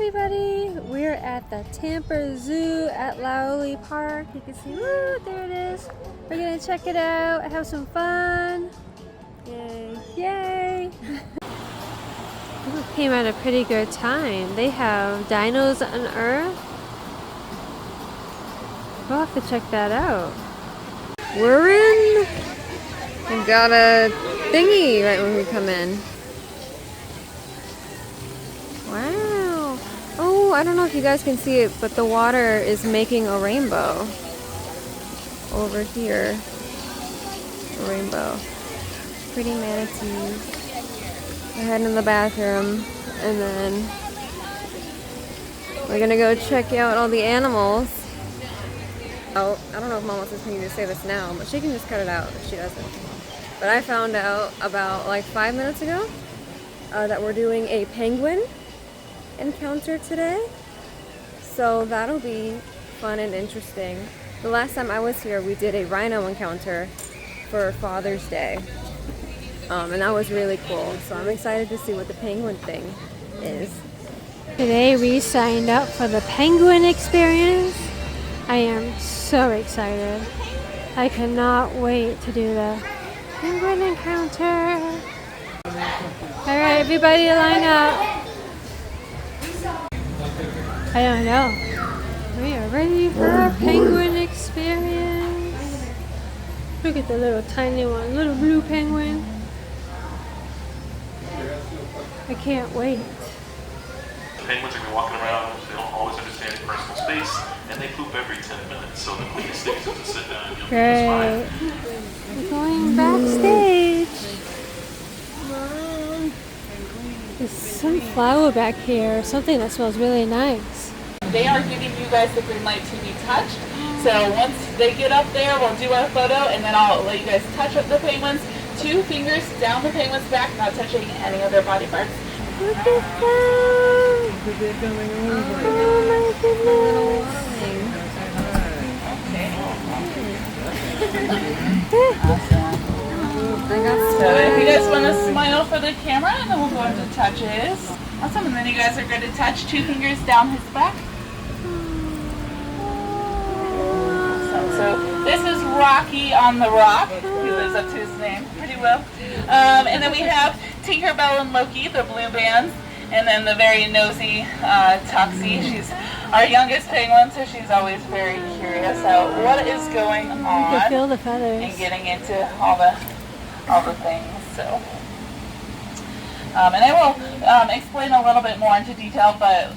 everybody, we're at the Tampa Zoo at Lowry Park. You can see, woo, there it is. We're gonna check it out, have some fun. Yay, yay. We came at a pretty good time. They have Dinos Unearthed. We'll have to check that out. We're in. We've got a thingy right when we come in. Wow. Oh, I don't know if you guys can see it, but the water is making a rainbow. Over here. A rainbow. Pretty manatees. We're heading to the bathroom, and then we're gonna go check out all the animals. Oh, I don't know if Mom wants me to say this now, but she can just cut it out if she doesn't. But I found out about like 5 minutes ago that we're doing a penguin encounter today. So that'll be fun and interesting. The last time I was here, we did a rhino encounter for Father's Day. And that was really cool. So I'm excited to see what the penguin thing is. Today we signed up for the penguin experience. I am so excited. I cannot wait to do the penguin encounter. Alright, everybody line up. I don't know. We are ready for our penguin experience. Look at the little tiny one, little blue penguin. I can't wait. Penguins are going to be walking around, they don't always understand personal space, and they poop every 10 minutes. So the cleanest thing is to sit down and you'll Great. We're going backstage. There's some flower back here, something that smells really nice. They are giving you guys the green light to be touched. So once they get up there, we'll do our photo, and then I'll let you guys touch up the penguins. 2 fingers down the penguin's back, not touching any of their body parts. Look at that! They're coming over. Oh my goodness! So if you guys want to smile for the camera, and then we'll go into touches. Awesome, and then you guys are going to touch 2 fingers down his back. So this is Rocky on the Rock. He lives up to his name pretty well. And then we have Tinkerbell and Loki, the blue bands. And then the very nosy Tuxie. She's our youngest penguin, so she's always very curious about what is going on. You can feel the feathers. And getting into all the things. So, and I will explain a little bit more into detail, but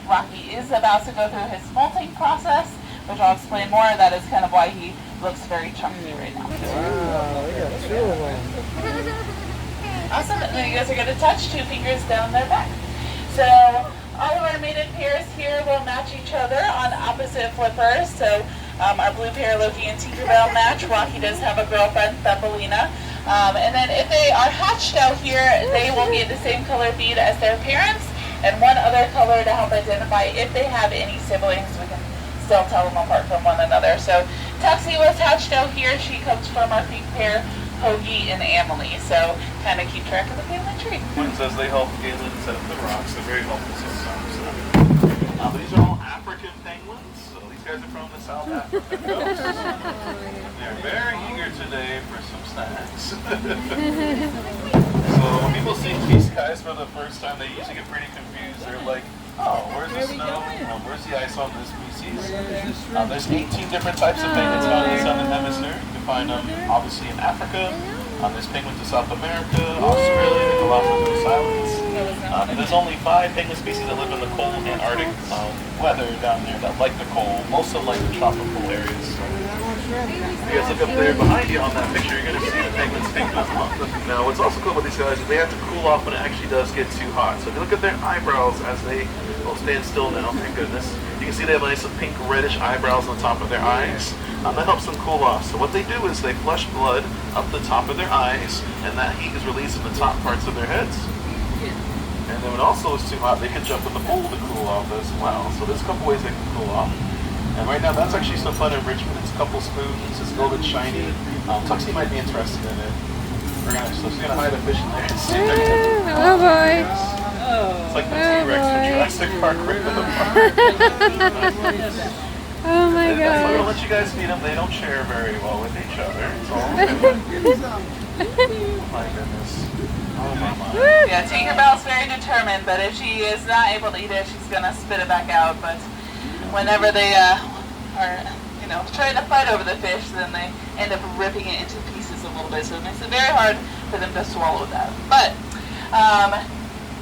Rocky is about to go through his molting process, which I'll explain more. That is kind of why he looks very chunky right now. Wow, we got 2 of them. Awesome, and then you guys are going to touch 2 fingers down their back. So all of our mated pairs here will match each other on opposite flippers. So our blue pair, Loki and Tinkerbell, match. Rocky does have a girlfriend, Thumbelina. And then if they are hatched out here, they will get the same color bead as their parents, and one other color to help identify if they have any siblings. We can still tell them apart from one another. So Tuxie was hatched out here. She comes from our pink pair, Hoagie and Emily. So kind of keep track of the family tree. Penguins, as they help Galen set up the rocks, they're very helpful sometimes. These are all African penguins. So these guys are from the South African coast. They're very eager today for some snacks. So when people see these guys for the first time, they usually get pretty confused. They're like, oh, where's the snow? Where's the ice on this species? There's 18 different types of penguins found in the Southern Hemisphere. You can find them obviously in Africa. There's penguins in South America, Australia, the Galapagos Islands. And there's only 5 penguin species that live in the cold Antarctic weather down there that like the cold. Most of them like the tropical areas. If you guys look up there behind you on that picture, you're going to see the penguins pink up. Now, what's also cool about these guys is they have to cool off when it actually does get too hot. So if you look at their eyebrows as they stand still now, thank goodness. You can see they have nice pink reddish eyebrows on the top of their eyes. That helps them cool off. So what they do is they flush blood up the top of their eyes, and that heat is released in the top parts of their heads. And then when also it's too hot, they can jump in the pool to cool off as well. So there's a couple ways they can cool off. And right now, that's actually some fun enrichment. It's a couple spoons. It's golden shiny. Tuxie might be interested in it. So she's gonna hide a fish in there. Oh boy. It's like the T-Rex Jurassic Park ripping them apart. Oh my I'm gonna god. let you guys feed them. They don't share very well with each other. It's all good. My goodness. Oh my god. Yeah, Tinkerbell's very determined, but if she is not able to eat it, she's gonna spit it back out. But whenever they are, trying to fight over the fish, then they end up ripping it into pieces a little bit. So it makes it very hard for them to swallow that. But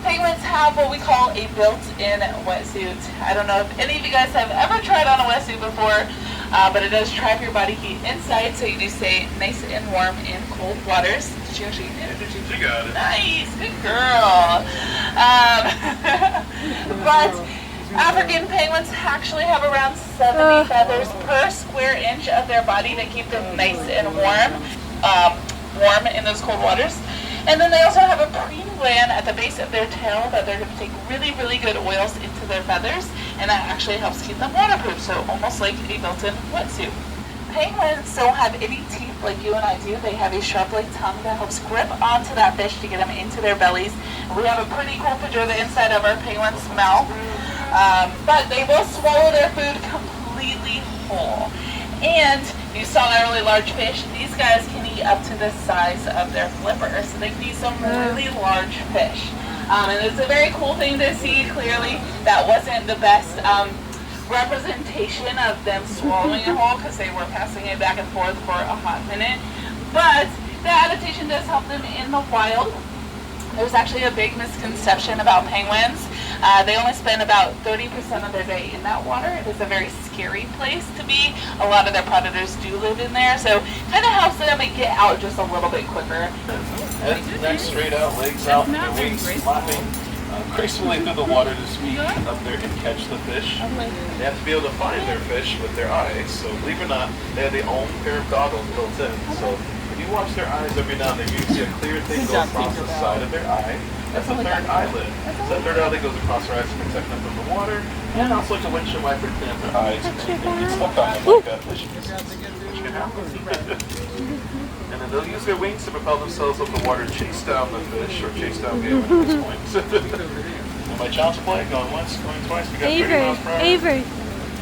penguins have what we call a built-in wetsuit. I don't know if any of you guys have ever tried on a wetsuit before, but it does trap your body heat inside, so you do stay nice and warm in cold waters. Did you actually get it? Did you? She got it. Nice, good girl. But African penguins actually have around 70 feathers per square inch of their body to keep them nice and warm in those cold waters. And then they also have a preen gland at the base of their tail that they're going to take really, really good oils into their feathers, and that actually helps keep them waterproof, so almost like a built-in wetsuit. Penguins don't have any teeth like you and I do. They have a sharp-like tongue that helps grip onto that fish to get them into their bellies. And we have a pretty cool picture of the inside of our penguin's mouth, but they will swallow their food completely whole. And you saw that really large fish. These guys can eat up to the size of their flipper, so they can eat some really large fish. And it's a very cool thing to see. Clearly, that wasn't the best representation of them swallowing it whole, because they were passing it back and forth for a hot minute. But the adaptation does help them in the wild. There's actually a big misconception about penguins. They only spend about 30% of their day in that water. It is a very scary place to be. A lot of their predators do live in there, so kind of helps them get out just a little bit quicker. Head, neck straight out, legs out, their wings flapping gracefully through the water to sweep up there and catch the fish. They have to be able to find their fish with their eyes, so believe it or not, they have their own pair of goggles built in. So if you watch their eyes every now and then, you can see a clear thing go across the side of their eye. That's the third eyelid. So that third eyelid goes across their eyes to protect them from the water, and also like a windshield wiper to clean up their eyes. And you can get stuck on them like that, which can happen. And then they'll use their wings to propel themselves up the water, chase down the fish, or chase down game at this point. And my child's play, going once, going twice. We got 30 miles per hour. Avery.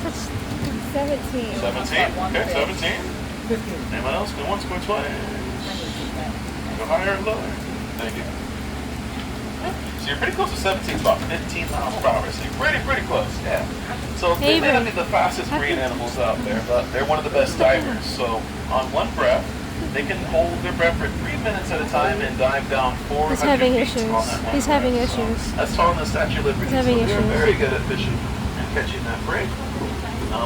That's 17. 17? Okay, 17. Anyone else? Go once, go twice. Go higher or lower. Thank you. So you're pretty close to 17, about 15 miles per hour. So you're pretty close, yeah. So they may not be the fastest marine animals out there, but they're one of the best divers. So on one breath, they can hold their breath for 3 minutes at a time and dive down 400 He's having feet issues. on that one He's breath. having So issues. that's taller than the Statue of Liberty. He's having so they're issues. very good at fishing and catching that prey.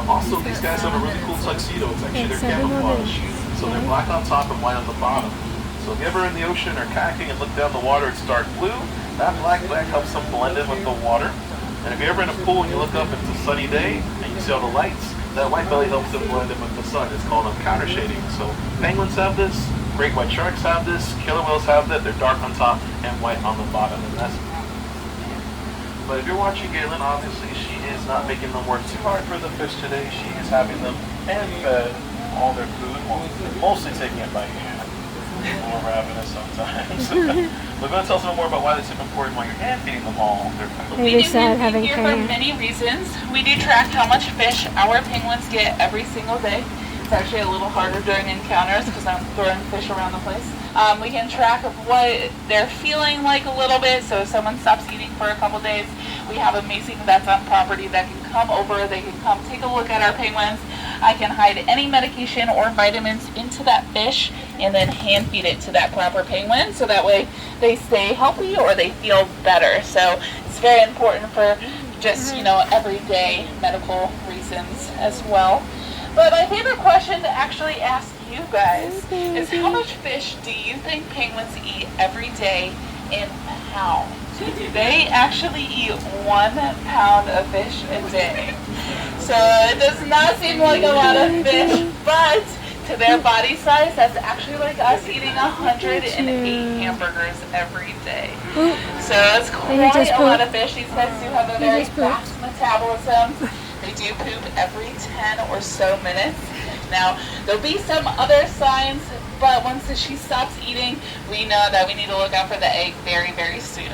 Also, these guys have a really cool tuxedo. It's actually their camouflage. So they're black on top and white on the bottom. So if you're ever in the ocean or kayaking and look down the water, it's dark blue. That black helps them blend in with the water. And if you're ever in a pool and you look up, it's a sunny day and you see all the lights, that white belly helps them blend in with the sun. It's called counter shading. So penguins have this, great white sharks have this, killer whales have that. They're dark on top and white on the bottom. And that's. But if you're watching Galen, obviously she is not making them work too hard for the fish today. She is having them hand fed all their food, mostly taking it by hand. More ravenous sometimes. We're going to tell us a little more about why it's important while you're hand feeding them all their food. Maybe sad having here for training. many reasons. We do track how much fish our penguins get every single day. It's actually a little harder during encounters because I'm throwing fish around the place. We can track what they're feeling like a little bit. So if someone stops eating for a couple days, we have amazing vets on property that can come over. They can come take a look at our penguins. I can hide any medication or vitamins into that fish and then hand feed it to that proper penguin, so that way they stay healthy or they feel better. So it's very important for just, everyday medical reasons as well. But my favorite question to actually ask you guys is, how much fish do you think penguins eat every day in pounds? They actually eat 1 pound of fish a day. So it does not seem like a lot of fish, but to their body size, that's actually like us eating 108 hamburgers every day. So it's quite a lot of fish. These guys do have a very fast metabolism. They do poop every 10 or so minutes. Now, there'll be some other signs, but once she stops eating, we know that we need to look out for the egg very, very soon.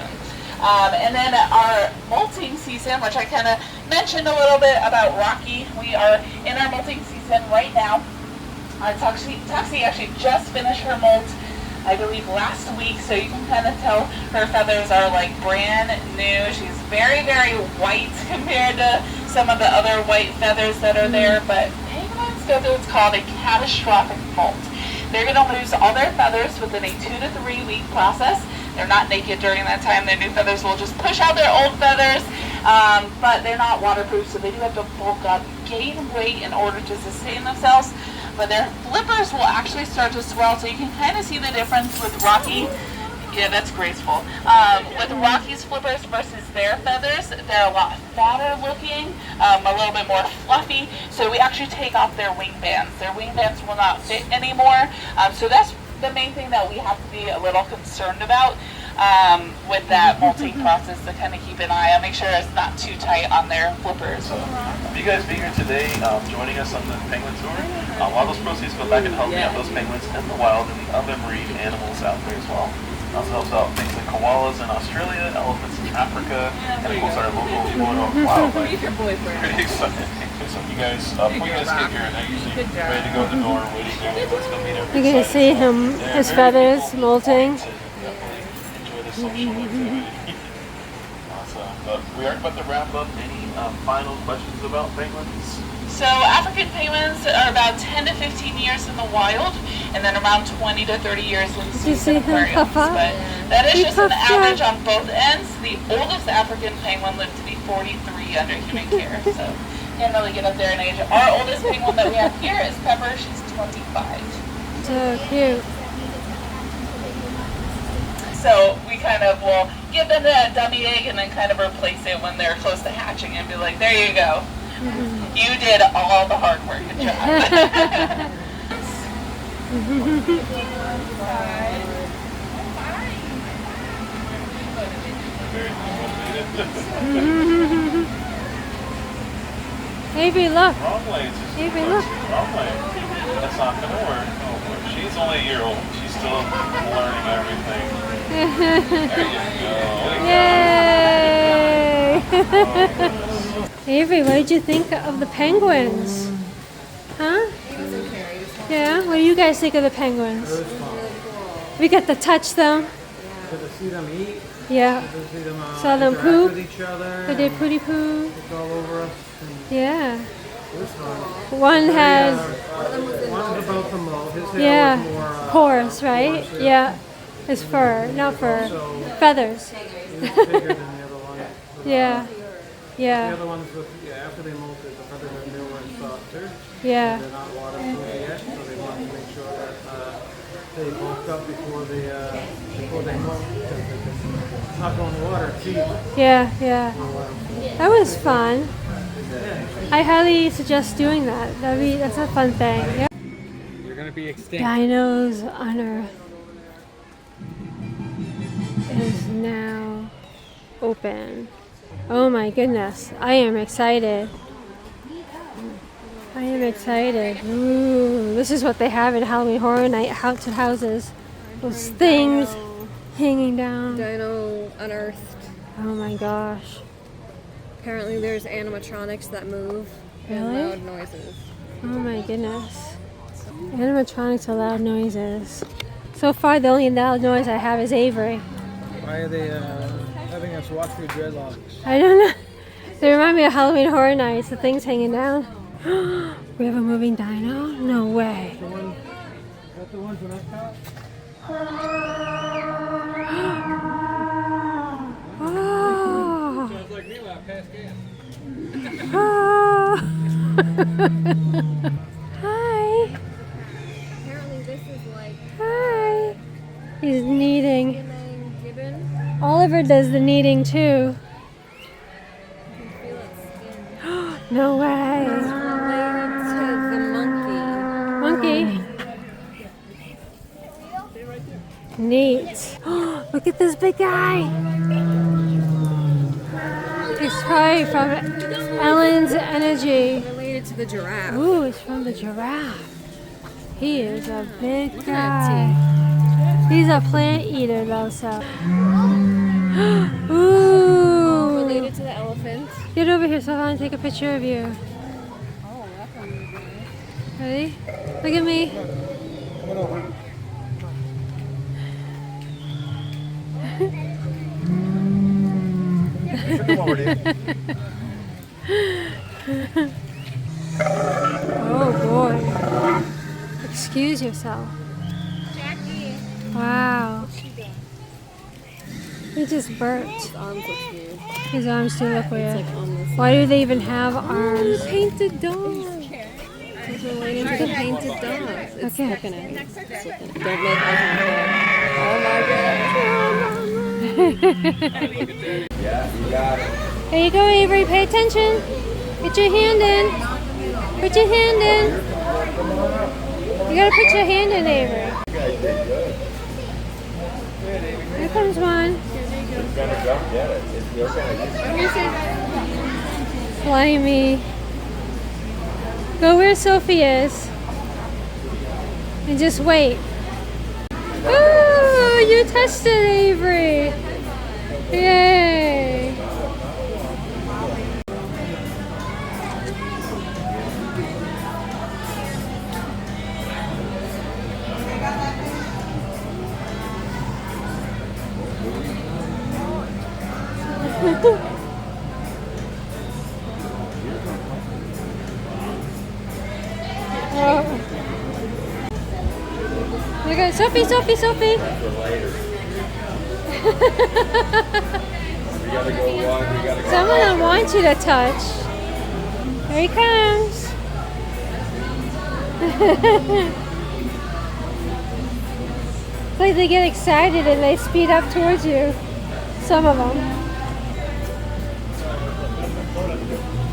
And then our molting season season, which I kind of mentioned a little bit about Rocky. We are in our molting season right now. Toxie actually just finished her molt, I believe, last week, so you can kind of tell her feathers are like brand new. She's very, very white compared to some of the other white feathers that are there, but penguins go through what's called a catastrophic molt. They're going to lose all their feathers within a 2 to 3 week process. They're not naked during that time. Their new feathers will just push out their old feathers, but they're not waterproof, so they do have to bulk up, gain weight in order to sustain themselves. But their flippers will actually start to swell, so you can kind of see the difference with Rocky. Yeah, that's graceful. With Rocky's flippers versus their feathers, they're a lot fatter looking, a little bit more fluffy. So we actually take off their wing bands. Their wing bands will not fit anymore. So that's the main thing that we have to be a little concerned about with that molting process, to kind of keep an eye on, make sure it's not too tight on their flippers. So, you guys being here today, joining us on the penguin tour, a lot of those proceeds go back and helping out those penguins in the wild and the other marine animals out there as well. It also helps out things like koalas in Australia, elephants in Africa, and of course our local Florida wildlife. Pretty exciting. So you guys, when you guys get here, they're usually ready to go to the door, waiting there. Let's go meet everybody. You're gonna see him, his feathers molting. Enjoy the social activity. Awesome. But we are about to wrap up. Any final questions about penguins? So African penguins are about 10 to 15 years in the wild, and then around 20 to 30 years in season aquariums. But that is just an average on both ends. The oldest African penguin lived to be 43 under human care, so can't really get up there in age. Our oldest penguin that we have here is Pepper. She's 25. So cute. So we kind of will give them a dummy egg and then kind of replace it when they're close to hatching and be like, there you go. You did all the hard work. Good job. Avery, look. Wrong way. Avery, look. Wrong way. That's not going to work. Oh, she's only a year old. She's still learning everything. There you go. Yay! Avery, what did you think of the penguins? Huh? Yeah? What do you guys think of the penguins? It was fun. We get to touch them. Good to see them eat. Yeah. Good to see them Saw them interact poop. with each other. They did pretty poo. It's all over us. Yeah. It was fun. One had, One is about the molt. His hair yeah, was more coarse, right? coarse, Yeah. His fur, not fur. So, Feathers. he was bigger than the other one. Yeah. The Yeah. other ones, after they molted, the feathers are newer and softer. Yeah. They're not waterproof yet, so they wanted to make sure that they bulked up before they molt. Because it's not going to water, cheap. Yeah, yeah. That was fun. I highly suggest doing that. That's a fun thing. Yeah. You're going to be extinct. Dinos Unearthed is now open. Oh my goodness. I am excited. I am excited. Ooh, this is what they have in Halloween Horror Night haunted houses. Those things hanging down. Dino Unearthed. Oh my gosh. Apparently there's animatronics that move and Really? loud noises. Oh my goodness. Animatronics are loud noises. So far the only loud noise I have is Avery. Why are they having us walk through dreadlocks? I don't know. They remind me of Halloween Horror Nights, the things hanging down. We have a moving dino? No way. The one, that's the ones when I caught? Oh. Sounds like me when I pass gas. Oh. Hi. Apparently this is like Hi. He's kneading. human gibbon. Oliver does the kneading too. You can feel its skin. No way. Related to the monkey. Monkey. Neat. Look at this big guy. He's probably from Ellen's Energy. Related to the giraffe. Ooh, it's from the giraffe. He is a big Look at that guy. He's a plant eater though, so. Ooh. related to the elephant. Get over here so I want to take a picture of you. Oh, that's not really nice. Ready? Look at me. Come over. Come over, dude. Oh boy. Excuse yourself. Jackie. Wow. He just burped. His arms look weird. His arms do look weird. Like on this. Why do they even have arms? Painted dog. He's related to the painted dog. It's Okay. looking at me. It's looking at me. Don't make eye contact. Oh my god. Yeah, you got it. Here you go, Avery. Pay attention. Put your hand in. Put your hand in. You gotta put your hand in, Avery. You guys did good. Here comes one. It's gonna go get it. You're gonna Slimy. Go where Sophie is. And just wait. Ooh, you touched it, Avery. Yay. Look at Sophie, Sophie, Sophie. for later. We gotta go walk. We gotta go. Some of them want you to touch. Here he comes. It's like they get excited and they speed up towards you. Some of them.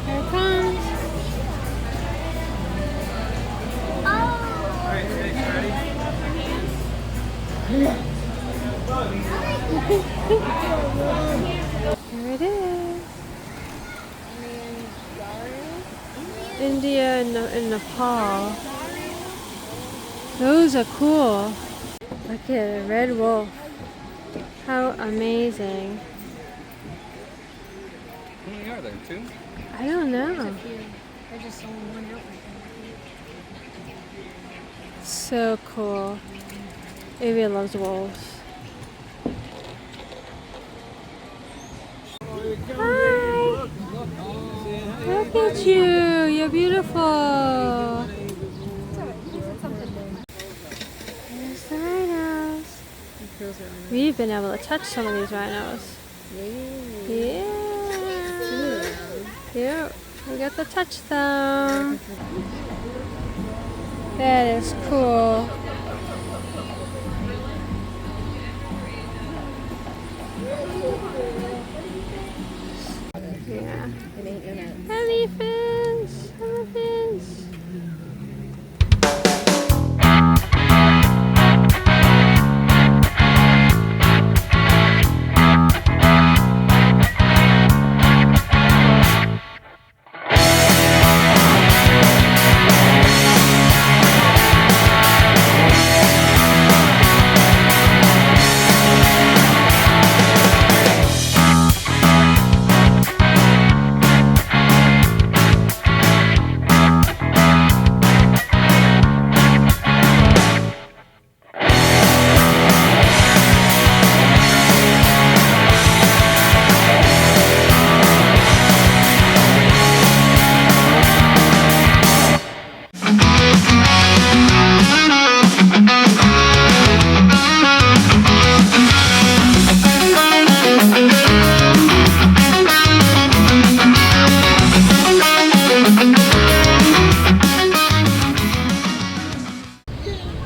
Here it comes. Here it is. India and Nepal. Those are cool. Look at a red wolf. How amazing. How many are there? 2? I don't know. There's just only one out right now. So cool. Avia loves wolves. Hi! Look at you! You're beautiful! There's the rhinos. We've been able to touch some of these rhinos. Yeah! Yeah, we got to touch them. That is cool. Yeah. Elephants! Elephants!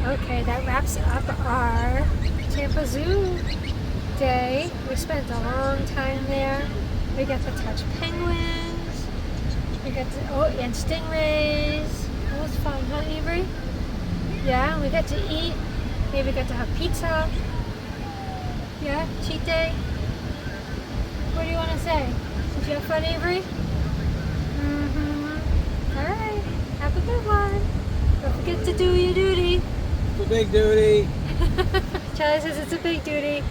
Okay, that wraps up our Tampa Zoo day. We spent a long time there. We got to touch penguins. We got to, and stingrays. That was fun, huh, Avery? Yeah, we got to eat. Maybe we got to have pizza. Yeah, cheat day. What do you want to say? Did you have fun, Avery? Mm-hmm. All right. Have a good one. Don't forget to do your duty. The big duty. Charlie says it's a big duty.